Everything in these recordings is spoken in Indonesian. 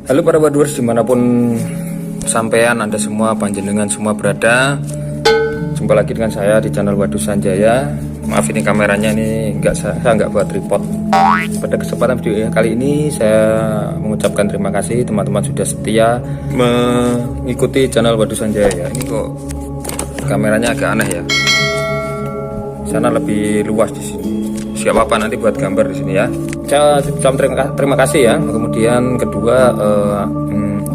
Halo para wadwers dimanapun sampean Anda semua, panjenengan semua berada. Jumpa lagi dengan saya di channel Wadus Sanjaya. Maaf ini kameranya ini saya nggak buat tripod. Pada kesempatan video kali ini saya mengucapkan terima kasih teman-teman sudah setia mengikuti channel Wadus Sanjaya. Ini kok kameranya agak aneh ya. Sana lebih luas di sini. Siapa apa nanti buat gambar di sini ya. Saya terima kasih ya. Kemudian kedua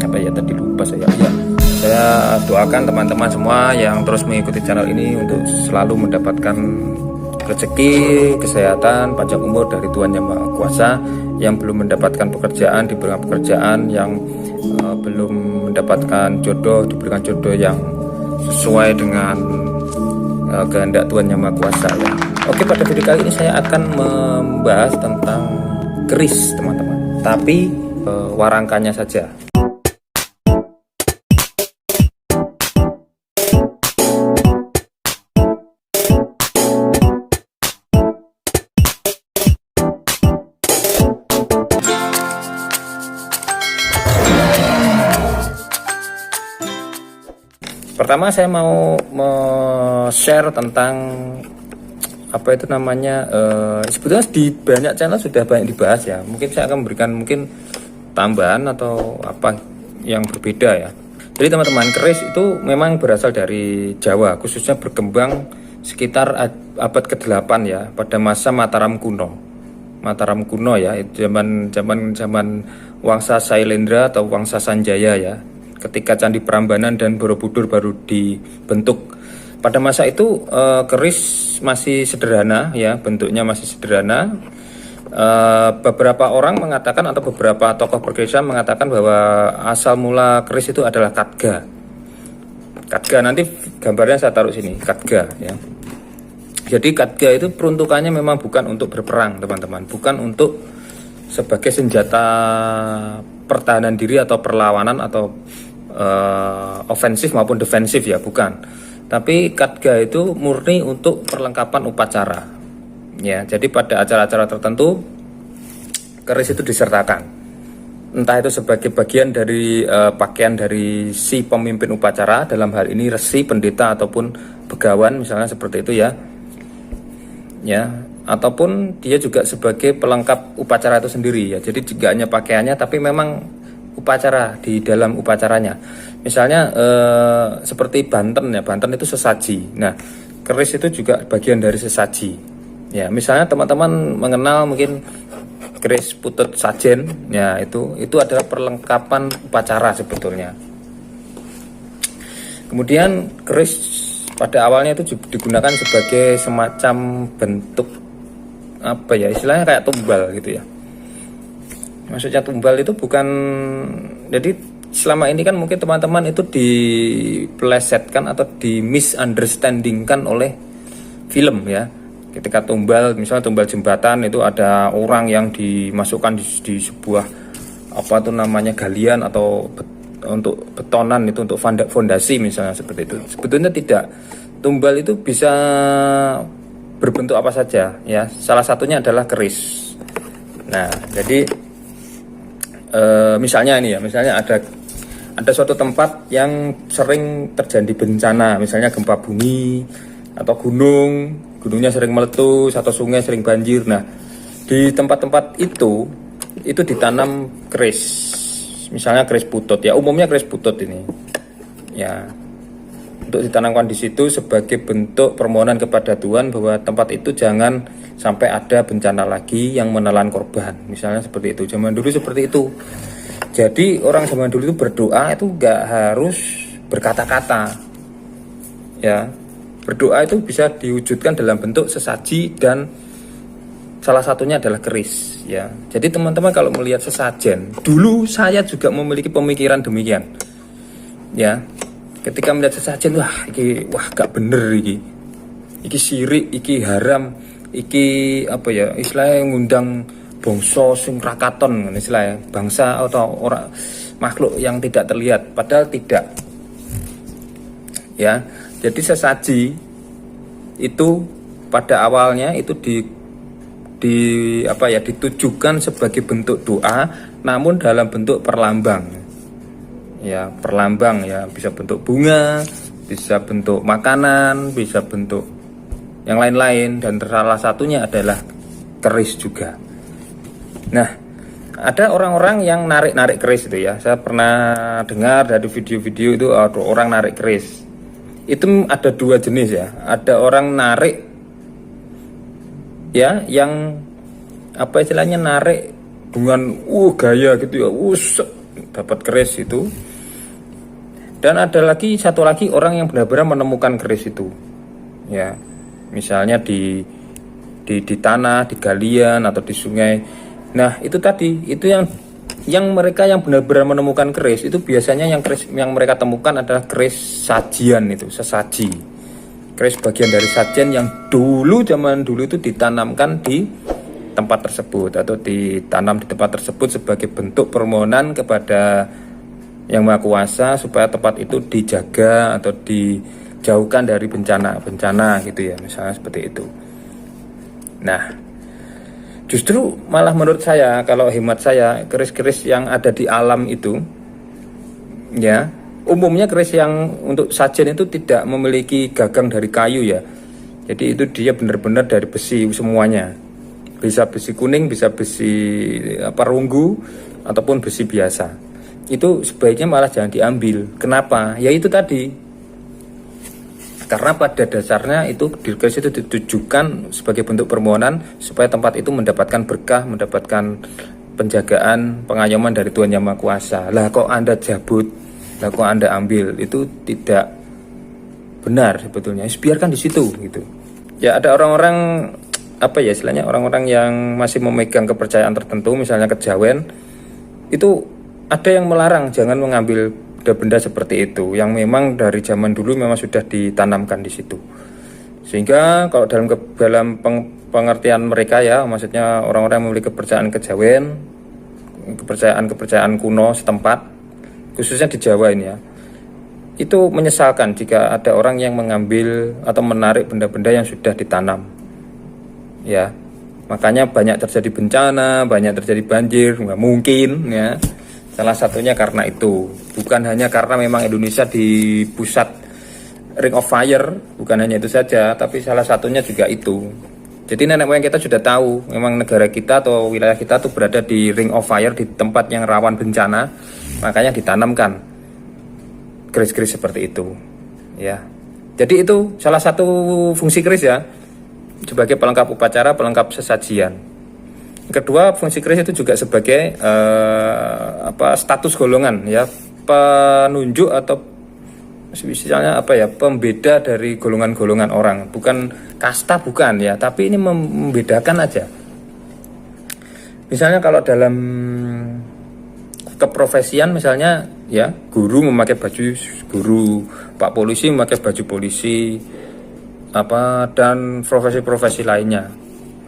apa ya, tadi lupa saya ya. Saya doakan teman-teman semua yang terus mengikuti channel ini untuk selalu mendapatkan rezeki, kesehatan, panjang umur dari Tuhan Yang Maha Kuasa. Yang belum mendapatkan pekerjaan diberikan pekerjaan, yang belum mendapatkan jodoh diberikan jodoh yang sesuai dengan kehendak Tuhan Yang Maha Kuasa ya. Oke, pada video kali ini saya akan membahas tentang keris teman-teman, tapi warangkannya saja. Pertama saya mau share tentang apa itu namanya, sebetulnya di banyak channel sudah banyak dibahas ya. Mungkin saya akan memberikan mungkin tambahan atau apa yang berbeda ya. Jadi teman-teman, keris itu memang berasal dari Jawa, khususnya berkembang sekitar abad ke-8 ya, pada masa Mataram kuno. Mataram kuno ya, zaman Wangsa Sailendra atau Wangsa Sanjaya ya. Ketika Candi Prambanan dan Borobudur baru dibentuk. Pada masa itu keris masih sederhana ya, bentuknya masih sederhana. Beberapa orang mengatakan atau beberapa tokoh perkerisan mengatakan bahwa asal mula keris itu adalah katga. Katga, nanti gambarnya saya taruh sini, katga ya. Jadi katga itu peruntukannya memang bukan untuk berperang teman-teman, bukan untuk sebagai senjata pertahanan diri atau perlawanan atau ofensif maupun defensif ya, bukan. Tapi katga itu murni untuk perlengkapan upacara ya. Jadi pada acara-acara tertentu keris itu disertakan, entah itu sebagai bagian dari pakaian dari si pemimpin upacara, dalam hal ini resi, pendeta ataupun begawan misalnya seperti itu ya, ataupun dia juga sebagai pelengkap upacara itu sendiri ya. Jadi juga hanya pakaiannya tapi memang upacara di dalam upacaranya. Misalnya seperti banten ya, banten itu sesaji. Nah, keris itu juga bagian dari sesaji. Ya, misalnya teman-teman mengenal mungkin keris putut sajen, ya itu adalah perlengkapan upacara sebetulnya. Kemudian keris pada awalnya itu digunakan sebagai semacam bentuk apa ya, istilahnya kayak tumbal gitu ya. Maksudnya tumbal itu bukan, jadi selama ini kan mungkin teman-teman itu dipelesetkan atau di misunderstandingkan oleh film ya. Ketika tumbal, misalnya tumbal jembatan itu ada orang yang dimasukkan di sebuah apa itu namanya galian atau untuk betonan, itu untuk fondasi misalnya seperti itu. Sebetulnya tidak. Tumbal itu bisa berbentuk apa saja ya. Salah satunya adalah keris. Nah, jadi misalnya ini ya, misalnya ada suatu tempat yang sering terjadi bencana, misalnya gempa bumi atau gunungnya sering meletus atau sungai sering banjir. Nah, di tempat-tempat itu ditanam keris, misalnya keris putut ya, umumnya keris putut ini ya, untuk ditanamkan di situ sebagai bentuk permohonan kepada Tuhan bahwa tempat itu jangan sampai ada bencana lagi yang menelan korban, misalnya seperti itu. Zaman dulu seperti itu. Jadi orang zaman dulu itu berdoa itu nggak harus berkata-kata ya. Berdoa itu bisa diwujudkan dalam bentuk sesaji dan salah satunya adalah keris ya. Jadi teman-teman kalau melihat sesajen, dulu saya juga memiliki pemikiran demikian ya. Ketika melihat sesajen, wah gak bener iki sirik, iki haram, iki apa ya, istilahnya ngundang bangsa sing rakaton, istilahnya bangsa atau orang makhluk yang tidak terlihat, padahal tidak ya. Jadi sesaji itu pada awalnya itu ditujukan sebagai bentuk doa, namun dalam bentuk perlambang. Ya, perlambang ya, bisa bentuk bunga, bisa bentuk makanan, bisa bentuk yang lain-lain, dan salah satunya adalah keris juga. Nah, ada orang-orang yang narik keris itu ya. Saya pernah dengar dari video-video itu ada orang narik keris. Itu ada dua jenis ya. Ada orang narik ya yang apa istilahnya, narik dengan gaya gitu ya. Dapat keris itu. Dan ada lagi satu lagi orang yang benar-benar menemukan keris itu. Ya. Misalnya di tanah, di galian atau di sungai. Nah, itu tadi, itu yang mereka yang benar-benar menemukan keris itu biasanya yang keris yang mereka temukan adalah keris sajian, itu sesaji. Keris bagian dari sajian yang zaman dulu itu ditanamkan di tempat tersebut atau ditanam di tempat tersebut sebagai bentuk permohonan kepada Yang Maha Kuasa supaya tempat itu dijaga atau dijauhkan dari bencana gitu ya, misalnya seperti itu. Nah, justru malah menurut saya, kalau hemat saya, keris-keris yang ada di alam itu ya, umumnya keris yang untuk sajian itu tidak memiliki gagang dari kayu ya. Jadi itu dia benar-benar dari besi semuanya. Bisa besi kuning, bisa besi perunggu ataupun besi biasa. Itu sebaiknya malah jangan diambil. Kenapa? Ya itu tadi. Karena pada dasarnya itu keris itu ditujukan sebagai bentuk permohonan supaya tempat itu mendapatkan berkah, mendapatkan penjagaan, pengayoman dari Tuhan Yang Maha Kuasa. Lah kok Anda cabut, lah kok Anda ambil, itu tidak benar sebetulnya. Biarkan di situ gitu. Ya ada orang-orang apa ya istilahnya, orang-orang yang masih memegang kepercayaan tertentu, misalnya kejawen, itu ada yang melarang jangan mengambil benda-benda seperti itu yang memang dari zaman dulu memang sudah ditanamkan di situ. Sehingga kalau dalam pengertian mereka ya, maksudnya orang-orang yang memiliki kepercayaan kejawen, kepercayaan kuno setempat, khususnya di Jawa ini ya, itu menyesalkan jika ada orang yang mengambil atau menarik benda-benda yang sudah ditanam. Ya, makanya banyak terjadi bencana, banyak terjadi banjir, nggak mungkin ya. Salah satunya karena itu, bukan hanya karena memang Indonesia di pusat Ring of Fire, bukan hanya itu saja, tapi salah satunya juga itu. Jadi nenek moyang kita sudah tahu, memang negara kita atau wilayah kita tuh berada di Ring of Fire, di tempat yang rawan bencana, makanya ditanamkan keris-keris seperti itu. Ya, jadi itu salah satu fungsi keris ya, sebagai pelengkap upacara, pelengkap sesajian. Kedua, fungsi keris itu juga sebagai status golongan ya, penunjuk atau misalnya pembeda dari golongan-golongan orang, bukan kasta, bukan ya, tapi ini membedakan aja. Misalnya kalau dalam keprofesian misalnya ya, guru memakai baju guru, pak polisi memakai baju polisi, dan profesi-profesi lainnya.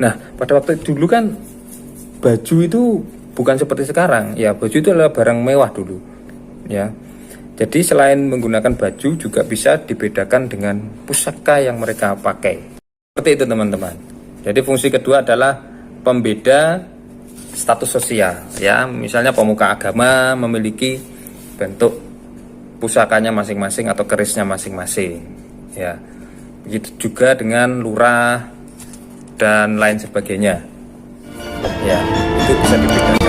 Nah, pada waktu dulu kan baju itu bukan seperti sekarang ya, baju itu adalah barang mewah dulu ya. Jadi selain menggunakan baju juga bisa dibedakan dengan pusaka yang mereka pakai. Seperti itu teman-teman. Jadi fungsi kedua adalah pembeda status sosial ya. Misalnya pemuka agama memiliki bentuk pusakanya masing-masing atau kerisnya masing-masing ya. Begitu juga dengan lurah dan lain sebagainya. Ya, itu bisa dibedakan.